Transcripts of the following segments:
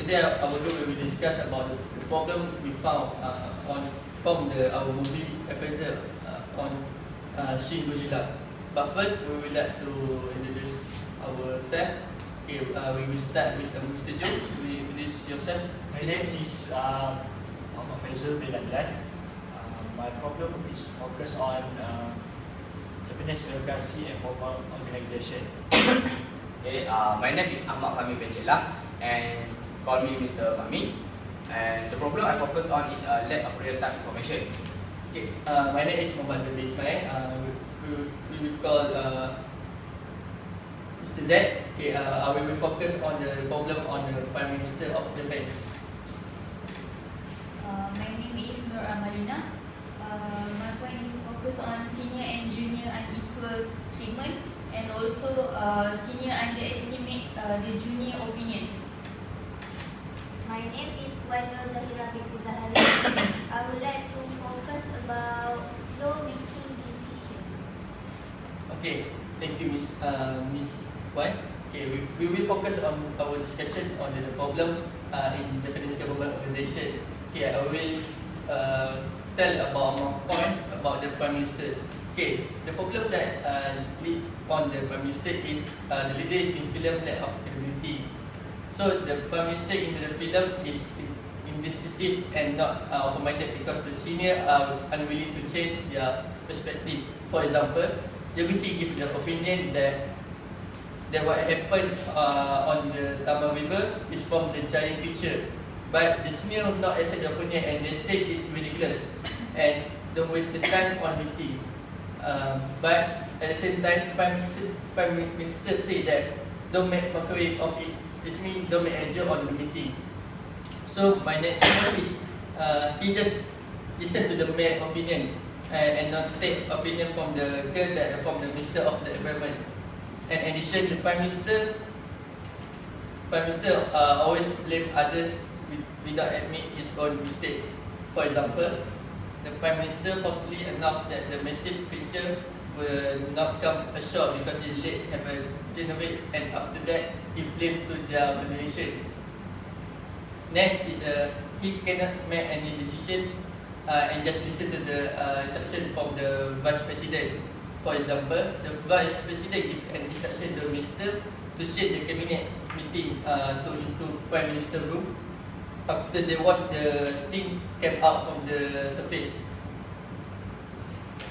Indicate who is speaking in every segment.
Speaker 1: today our group will discuss about the problem we found from our movie Appraisal on Shin Gojira. But first, we would like to introduce ourselves. Okay, we will start with Mr. Jo. Will you introduce yourself?
Speaker 2: My name is Faizul bin Nadlan. My problem is focused on Japanese bureaucracy and formal organization.
Speaker 3: Okay, my name is Ahmad and call me Mr. Fahmi. And the problem I focus on is a lack of real-time information.
Speaker 1: Okay, my name is Muhamad Ismail. We will call Mr. Zack. Okay, we will focus on the problem on the Prime Minister of Japan.
Speaker 4: My name is Noor Amalina. My point is focus on senior and junior unequal treatment, and also senior underestimate the junior opinion.
Speaker 5: My name is Zahirah Binti Zahari. I would like to focus about slow making decision.
Speaker 1: Okay, thank you, Miss Wan. Okay, we will focus on our discussion on the problem in Japanese government organization. Okay, I will tell about my point about the Prime Minister. Okay, the problem that lead on the Prime Minister is the leader is in film lack of credibility. So the Prime Minister in the film is indecisive and not open-minded because the senior are unwilling to change their perspective. For example, Yaguchi gives the opinion that what happened on the Tama River is from the giant creature, but the senior not accept the opinion and they say it's ridiculous and don't waste the time on meeting. But at the same time, Prime Minister say that don't make mockery of it. This means don't make a joke on the meeting. So my next point is he just listen to the main opinion and not take opinion from the girl from the Minister of the Environment. And in addition, the Prime Minister always blame others without admit his own mistake. For example, the Prime Minister falsely announced that the massive creature will not come ashore because his lake have a generate, and after that he blamed to their imagination. Next is he cannot make any decision and just listen to the instruction from the Vice President. For example, the Vice President give an instruction to the Minister to share the cabinet meeting into Prime Minister room. After they watch, the thing came out from the surface.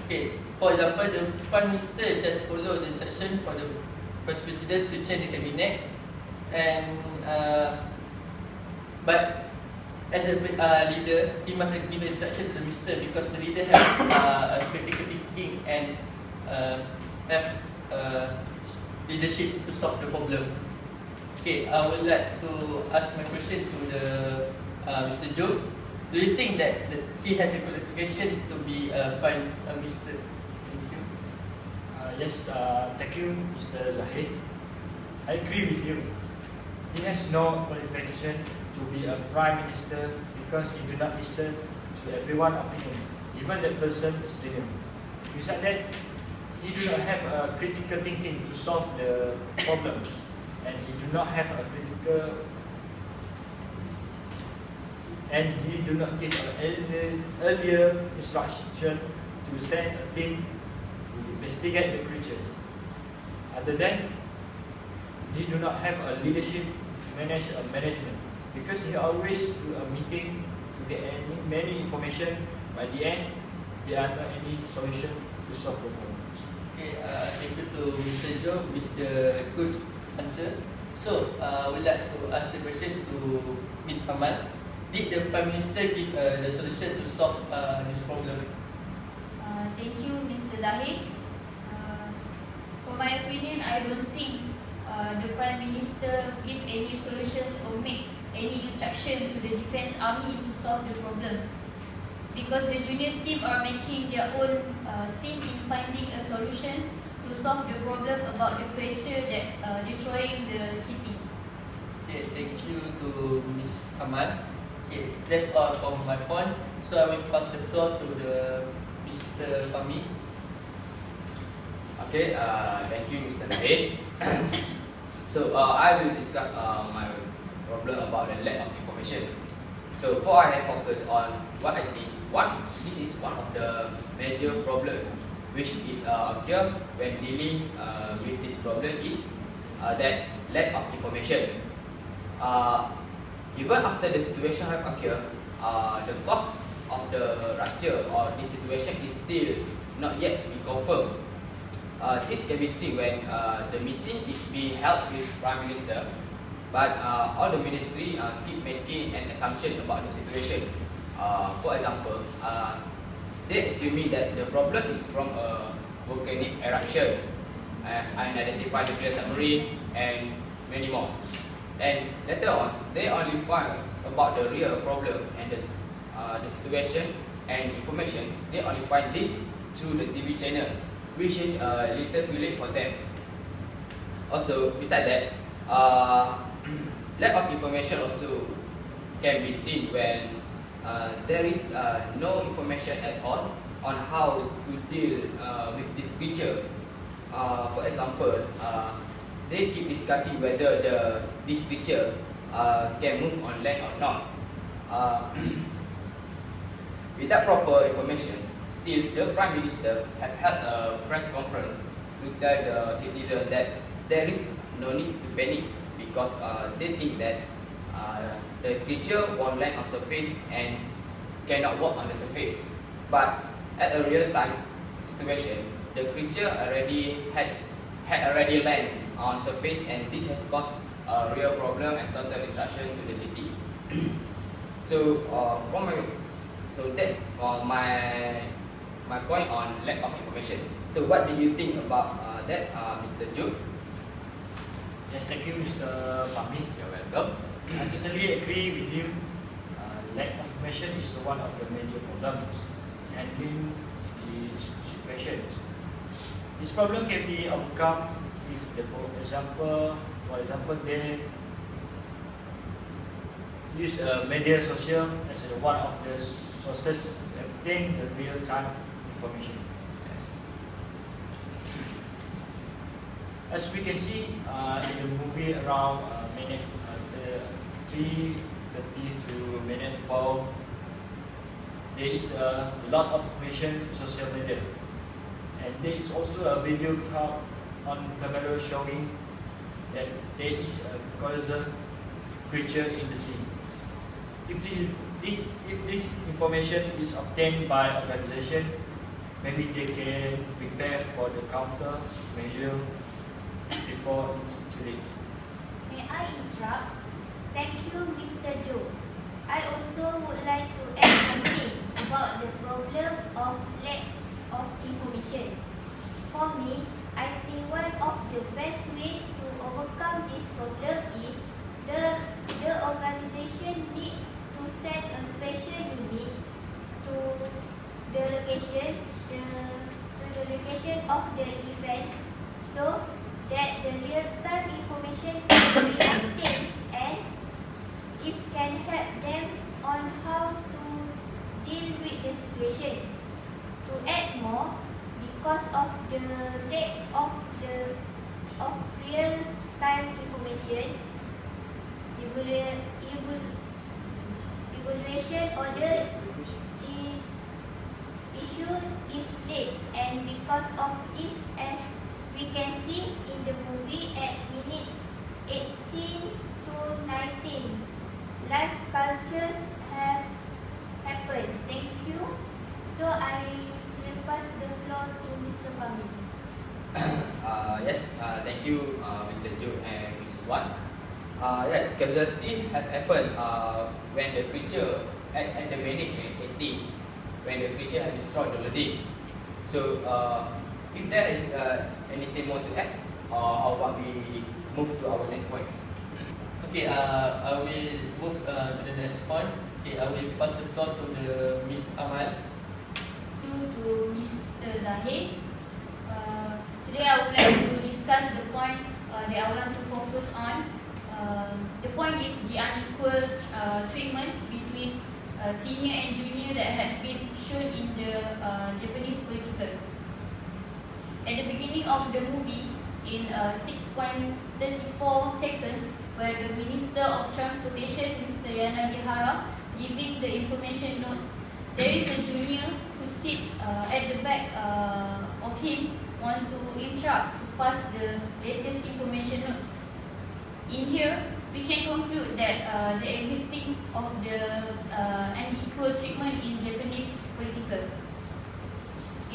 Speaker 1: Okay, for example, the Prime Minister just follow the instruction for the Vice President to change the cabinet, and but as a leader, he must give instruction to the Minister because the leader has a critical thinking and have leadership to solve the problem. Okay, I would like to ask my question to the Mr. Jo. Do you think that he has a qualification to be a Prime Minister? Thank you.
Speaker 2: Yes, thank you, Mr. Zahir. I agree with you. He has no qualification to be a Prime Minister because he do not listen to everyone's opinion, even the person is junior. Besides that, he do not have a critical thinking to solve the problems, and he do not have a critical, and he do not give an earlier instruction to send a team to investigate the creatures. Other than, he do not have a leadership to manage a management because he always do a meeting to get many information. By the end, there are not any solution to solve the problems.
Speaker 1: Okay, thank you to Mr. Jo with the good answer. So, we'd like to ask the question to Ms. Amal. Did the Prime Minister give the solution to solve this problem?
Speaker 4: Thank you, Mr. Zahir. For my opinion, I don't think the Prime Minister give any solutions or make any instruction to the Defence Army to solve the problem, because the junior team are making their own team in finding a solution to solve the problem about the creature that destroying the city.
Speaker 1: Okay, thank you to Ms. Amal. Okay, that's all from my point. So I will pass the floor to the Mr. Fahmi.
Speaker 3: Okay, thank you, Mr. Zahir. So I will discuss my problem about the lack of information. So before I focus on what I think, this is one of the major problem which is occur when dealing with this problem is that lack of information. Even after the situation have occurred, the cause of the rupture or this situation is still not yet be confirmed. This can be seen when the meeting is being held with Prime Minister, but all the ministry keep making an assumption about the situation. For example, they assuming that the problem is from a volcanic eruption, unidentified nuclear submarine, and many more. And later on, they only find about the real problem and the situation and information. They only find this through the TV channel, which is a little too late for them. Also, besides that, lack of information also can be seen when there is no information at all on how to deal with this creature. For example, they keep discussing whether this creature can move on land or not. Without proper information, still the Prime Minister have held a press conference to tell the citizen that there is no need to panic because they think that the creature won't land on surface and cannot walk on the surface. But at a real time situation, the creature had already land on surface, and this has caused a real problem and total destruction to the city. So that's my point on lack of information. So what do you think about that, Mr. Joe?
Speaker 2: Yes, thank you, Mr. Fahmi.
Speaker 3: You're welcome.
Speaker 2: I totally agree with you. Lack of information is one of the major problems handling these situations. This problem can be overcome if, for example, they use media social as one of the sources to obtain the real-time information.
Speaker 3: Yes.
Speaker 2: As we can see in the movie, around minute 3:30 to minute 4, there is a lot of information in social media, and there is also a video on camera showing that there is a colossal creature in the sea. If this information is obtained by organization, maybe they can prepare for the counter measure before it's too late.
Speaker 5: May I interrupt? Thank you, Mr. Joe. I also would like to add something about the problem of lack of information. For me, I think one of the best ways to overcome this problem is the organization need to send a special unit to the location of the event, so that the real-time information can be obtained and it can help them on how to deal with the situation. To add more, because of the lack of real-time information, evaluation order is issued is late, and because of this, as we can see in the movie at minute 18 to 19, life cultures have happened. Thank you. So I will pass the floor to Mr. Fahmi.
Speaker 3: Yes, thank you, Mr. Joe and Mrs. Wan. Yes, casualty have happened when the creature at the minute 80, when the creature has destroyed the building. So, if there is anything more to add, or how about we move to our next point?
Speaker 1: Okay, I will move to the next point. Okay, I will pass the floor to the Miss Amal.
Speaker 4: To Mr. Zahir. Today I would like to discuss the point that I want to focus on. The point is the unequal treatment between senior and junior that had been shown in the Japanese political. At the beginning of the movie, in 6.34 seconds, where the Minister of Transportation, Mr. Zahirah, giving the information notes. There is a junior who sit at the back of him, want to interrupt to pass the latest information notes. In here, we can conclude that the existing of the unequal treatment in Japanese political.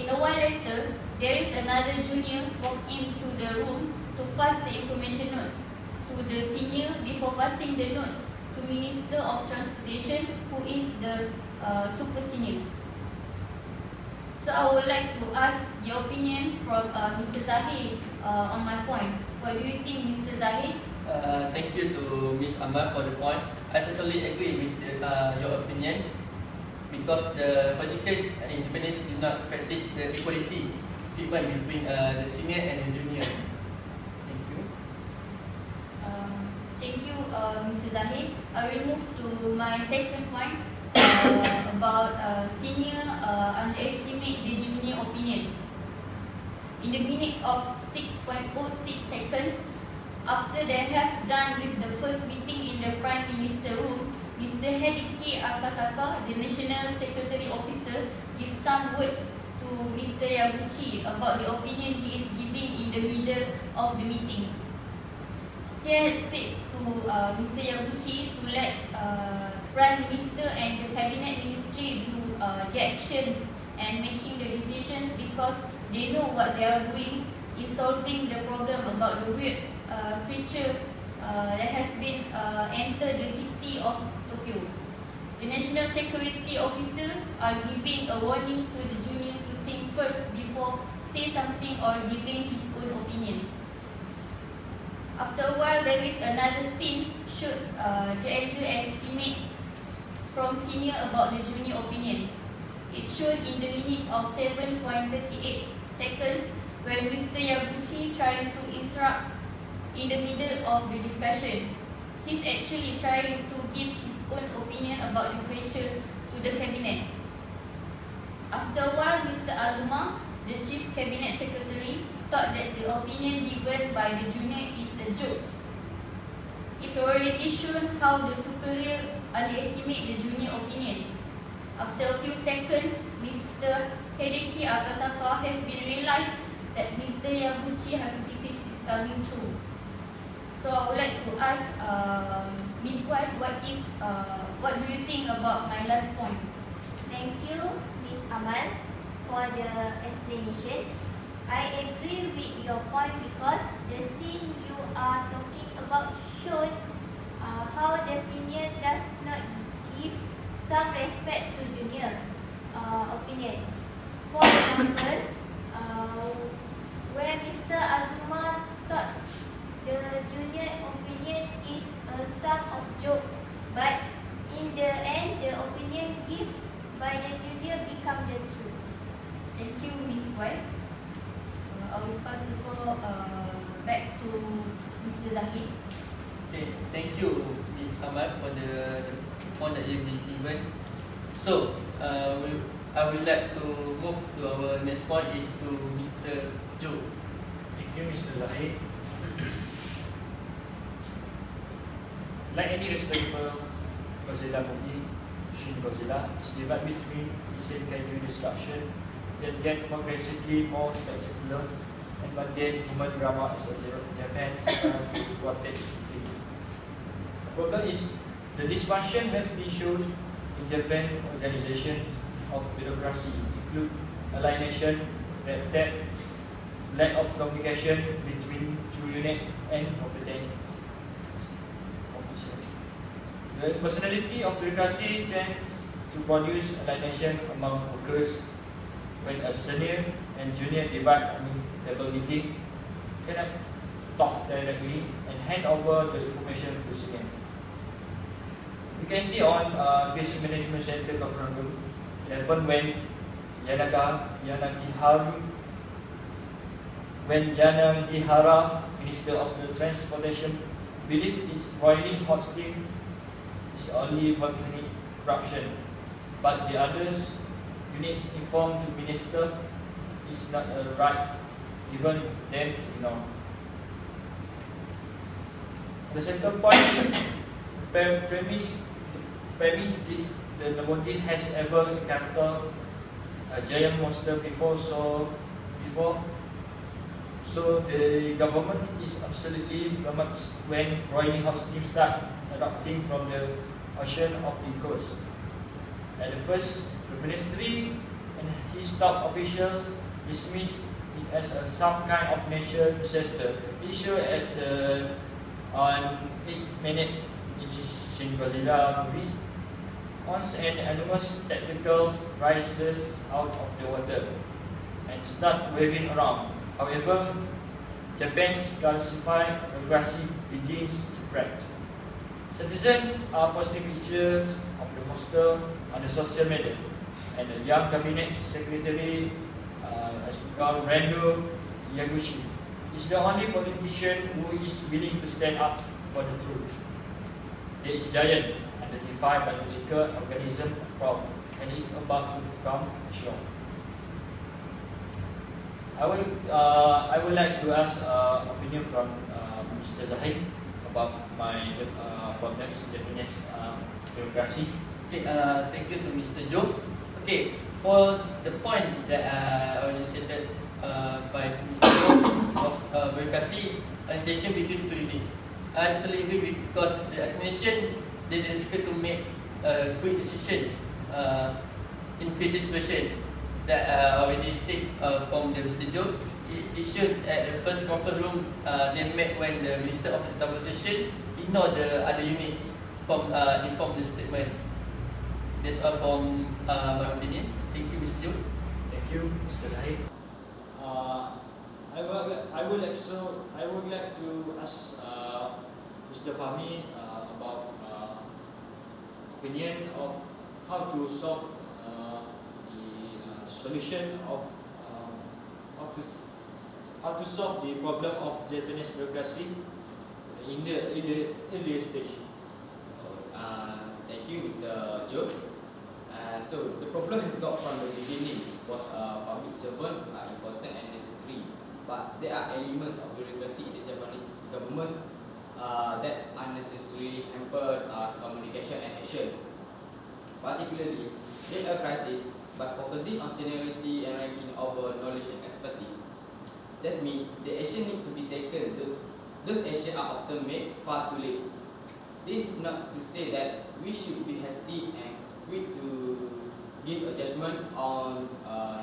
Speaker 4: In a while later, there is another junior walk into the room to pass the information notes to the senior before passing the notes to Minister of Transportation, who is the super senior. So I would like to ask your opinion from Mr. Zahir on my point. What do you think, Mr. Zahir?
Speaker 1: Thank you to Ms. Amal for the point. I totally agree with your opinion, because the political in Japanese do not practice the equality treatment between the senior and the junior. Thank you.
Speaker 4: Thank you, Mr. Zahir. I will move to my second point about senior underestimate the junior opinion. In the minute of 6.06 seconds, after they have done with the first meeting in the Prime Minister room, Mr. Hideki Akasaka, the National Secretary Officer, gives some words to Mr. Yaguchi about the opinion he is giving in the middle of the meeting. He had said to Mr. Yaguchi to let Prime Minister and the Cabinet Ministry do their actions and making the decisions, because they know what they are doing in solving the problem about the weird creature that has been entered the city of Tokyo. The National Security Officer are giving a warning to the junior to think first before say something or giving his own opinion. After a while, there is another scene should the elder estimate from senior about the junior opinion. It's shown in the minute of 7.38 seconds, where Mr. Yaguchi trying to interrupt in the middle of the discussion. He's actually trying to give his own opinion about the creature to the cabinet. After a while, Mr. Azuma, the Chief Cabinet Secretary, thought that the opinion given by the junior is a joke. It's already shown how the superior underestimate the junior opinion. After a few seconds, Mr. Hideki Akasaka has been realized that Mr. Yaguchi hypothesis is coming true. So I would like to ask Ms. Wan, what do you think about my last point?
Speaker 5: Thank you, Ms. Amal, for the explanation. I agree with your point because the scene you are talking about showed how the senior does not give some respect to junior opinion. For example, where Mr. Azuma thought the junior opinion is a sum of joke, but in the end, the opinion given by the junior become the truth.
Speaker 4: Thank you, Ms. White. I will pass the floor back to Mr. Zahir.
Speaker 1: Okay, thank you, Ms. Ahmad, for the point that you've been given. So, I would like to move to our next point is to Mr. Joe.
Speaker 2: Thank you, Mr. Zahir. Like any respectable Gojira movie, Shin Gojira is divided between insane kaiju destruction that get progressively more spectacular and mundane human drama as Japan starts to protect its cities. The problem is the dysfunction have been shown in Japan organization of bureaucracy, include alienation, red tape, lack of communication between two units, and competence. The personality of bureaucracy tends to produce alienation among workers when a senior and junior divide table meeting, cannot talk directly and hand over the information to senior. You can see on Basic Management Center conference room, it happened when Yanagihara, Minister of the Transportation, believed its boiling hot steam is only volcanic eruption, but the others units informed the minister is not right, even them ignore. The second point is premise this the Mohd has ever encountered a giant monster before, so the government is absolutely flummoxed when roiling house teams start erupting from the ocean of the coast. At the first, the ministry and his top officials dismissed it as some kind of natural disaster. It showed on 8 minute in the Shin Gojira movies. Once an enormous tentacle rises out of the water and starts waving around. However, Japan's calcified democracy begins to crack. Citizens are posting pictures of the monster on the social media, and the young cabinet secretary has become Rando Yaguchi. Is the only politician who is willing to stand up for the truth. There is giant, identified biological organism from, and it about to become strong. I would like to ask opinion from Mr. Zahir about my problems Japanese bureaucracy.
Speaker 1: Okay, thank you to Mr. Joe. Okay, for the point that already stated by Mr. Joe of bureaucracy orientation between two units, I totally agree with, because the administration they difficult to make a quick decision in crisis situation. That already state from the Mr. Joe. It should at the first conference room they met when the Minister of Transportation ignore the other units from inform the statement. That's all from my opinion. Thank you, Mr. Joe.
Speaker 2: Thank you, Mr. Zahir. I would like to ask Mr. Fahmi about opinion of how to solve solution of how to solve the problem of Japanese bureaucracy in the earlier stage.
Speaker 3: Thank you, Mr. Joe. So the problem has got from the beginning was public servants are important and necessary, but there are elements of bureaucracy in the Japanese government that unnecessarily hamper communication and action. Particularly, in a crisis, by focusing on seniority and ranking over knowledge and expertise. That means the action needs to be taken. Those actions are often made far too late. This is not to say that we should be hasty and quick to give a judgment on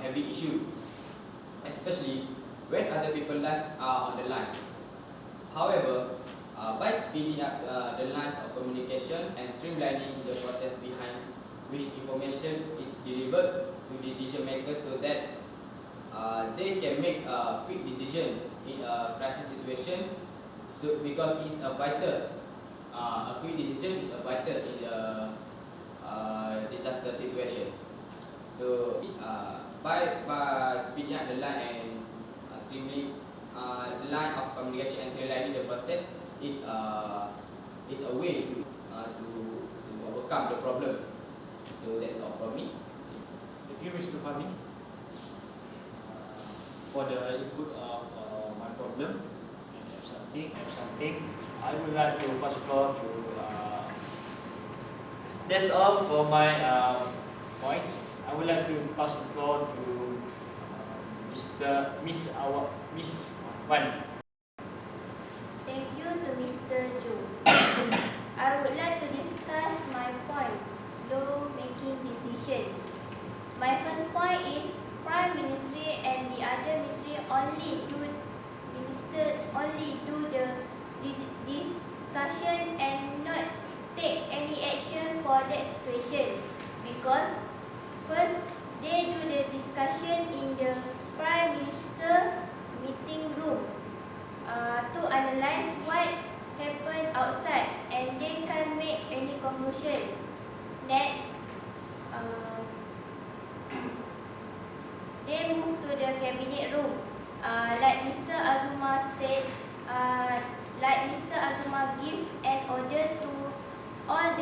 Speaker 3: heavy issue, especially when other people's lives are on the line. However, by speeding up the lines of communication and streamlining the process behind which information is delivered to decision makers so that they can make a quick decision in a crisis situation. So because it's a vital, a quick decision is a vital in the disaster situation. So by speeding up the line and streamlining the line of communication and streamlining the process is a way to overcome the problem. So that's all from me.
Speaker 2: Thank you, Mr. Fahmi, for the input of my problem. And have something. I would like to pass the floor to. That's all for my point. I would like to pass the floor to Miss Wan.
Speaker 5: Thank you to Mr. Joe. I would like to discuss my point, slow making decision. My first point is Prime Ministry and the other ministry only do the discussion and not take any action for that situation, because first they do the discussion in the Prime Minister meeting room to analyze what happened outside, and they can't make any conclusion. Next, they move to the cabinet room. Like Mr. Azuma said, like Mr. Azuma give an order to all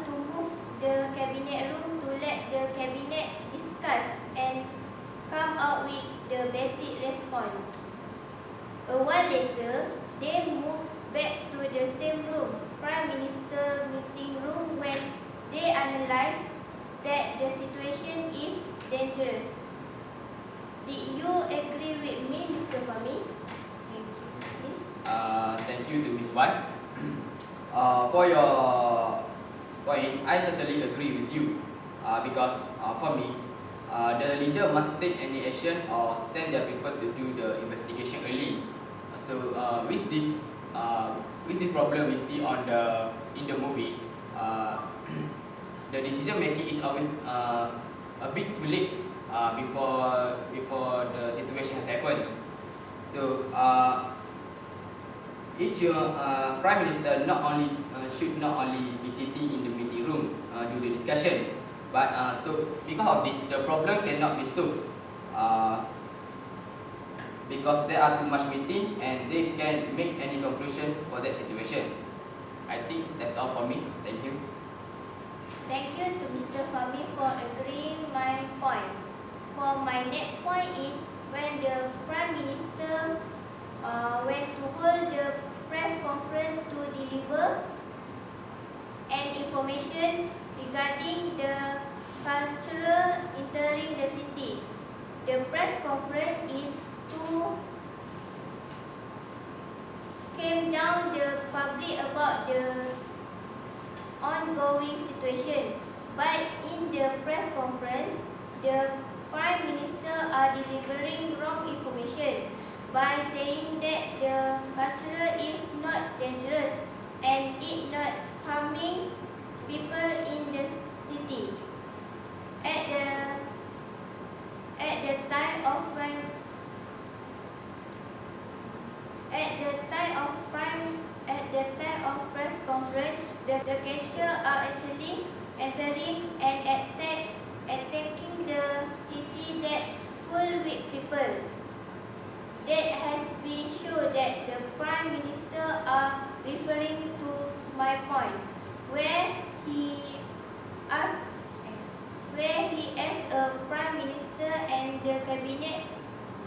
Speaker 5: to move the cabinet room to let the cabinet discuss and come out with the basic response. A while later, they move back to the
Speaker 3: Ismail. For your point, I totally agree with you. Because for me, the leader must take any action or send their people to do the investigation early. So with this problem we see in the movie, the decision making is always a bit too late before the situation has happened. So each prime minister should not only be sitting in the meeting room do the discussion, but so because of this, the problem cannot be solved because there are too much meeting and they can make any conclusion for that situation. I think that's all for me. Thank you.
Speaker 5: Thank you to Mr. Fahmi for agreeing my point. For my next point is when the Prime Minister went to hold the press conference to deliver an information regarding the cultural entering the city. The press conference is to calm down the public about the ongoing situation. But in the press conference, the Prime Minister are delivering wrong information by saying that the culture is not dangerous and it not harming people in the city. At the time of press conference, the cashier are actually entering and attacking the city that full with people. That has been shown that the Prime Minister are referring to my point, where he asked a Prime Minister and the Cabinet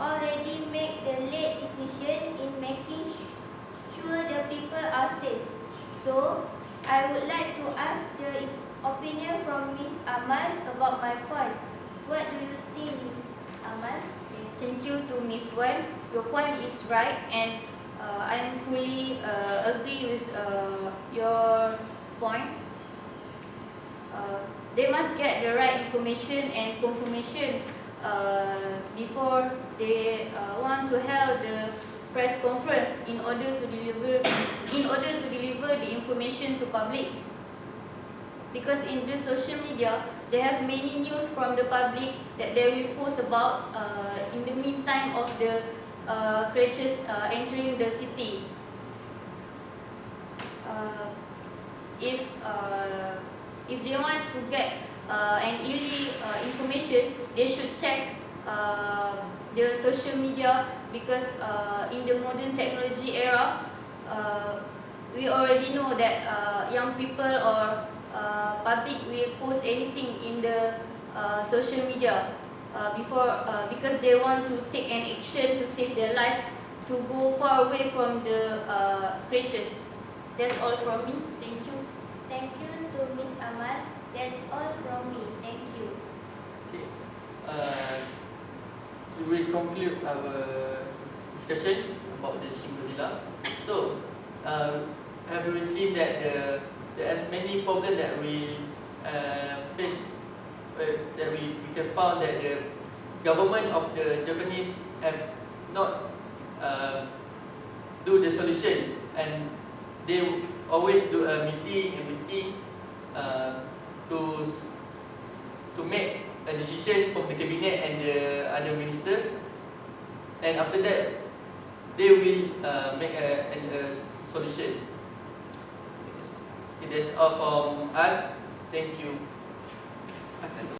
Speaker 5: already make the late decision in making sure the people are safe. So, I would like to ask the opinion from Ms. Amal about my point. What do you think, Ms. Amal?
Speaker 4: Thank you to Ms. Wan. Your point is right, and I fully agree with your point. They must get the right information and confirmation before they want to hold the press conference in order to deliver the information to public. Because in the social media, they have many news from the public that they will post about in the meantime of the creatures entering the city. If they want to get an early information, they should check the social media, because in the modern technology era, we already know that young people or public will post anything in the social media because they want to take an action to save their life, to go far away from the creatures. That's all from me. Thank you.
Speaker 5: Thank you to Ms. Amal. That's all from me. Thank you.
Speaker 1: Okay. We will conclude our discussion about the Shin Gojira. So, have you seen that there are many problems that we face, that we can found that the government of the Japanese have not do the solution, and they always do a meeting to make a decision from the cabinet and the other minister, and after that they will make a solution. Okay, that's all from us. Thank you.